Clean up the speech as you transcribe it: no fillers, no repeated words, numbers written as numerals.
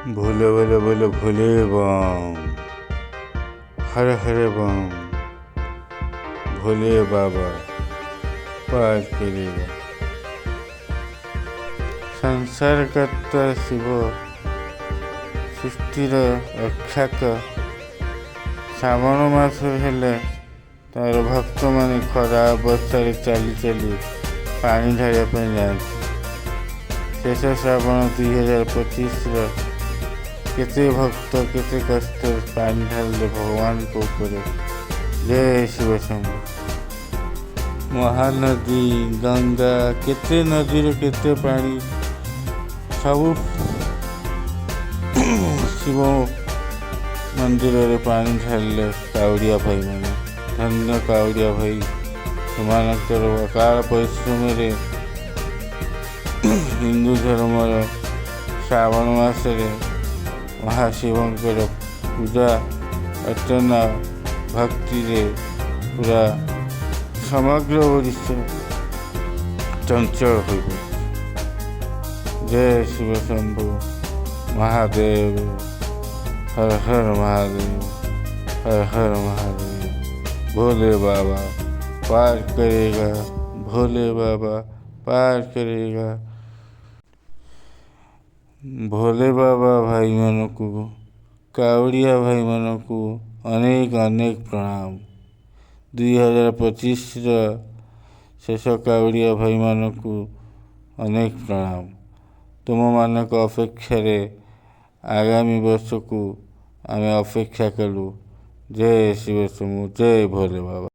भोले बोले बोले भोले बम, हर हर बम, भोले बाबा पार करेगा। संसार कर्ता शिव सृष्टिर रक्षक। श्रावण मास हेले तार भक्त मान खरा बर्षार चली चली पानी ढारिया जाती। शेष श्रावण 2025 केते भक्त केते कष्ट पानी ढाले भगवान को ऊपर। जय शिव शंभु। महानदी गंगा केते नदी केते पानी सब शिव मंदिर रे पानी ढाले काउड़िया भाई मैंने धन्य काउड़िया भाई सेमानकर अकाल परिश्रम रे हिंदू धर्म श्रावण मास महाशिवंकर पूजा अर्चना भक्ति रे पूरा समग्र ओडिशा चंचल हो। जय शिव शंभु महादेव, हर हर महादेव, हर हर महादेव। भोले बाबा पार करेगा, भोले बाबा पार करेगा। भोले बाबा भाई मन को काउड़िया भाई मन को अनेक अनेक प्रणाम। 2025 शेष काउड़िया भाई मन को अनेक प्रणाम। तुम मानक अपेक्षा रे आगामी वर्ष को आमे अपेक्षा कलु। जय शिव शंभु, जय भोले बाबा।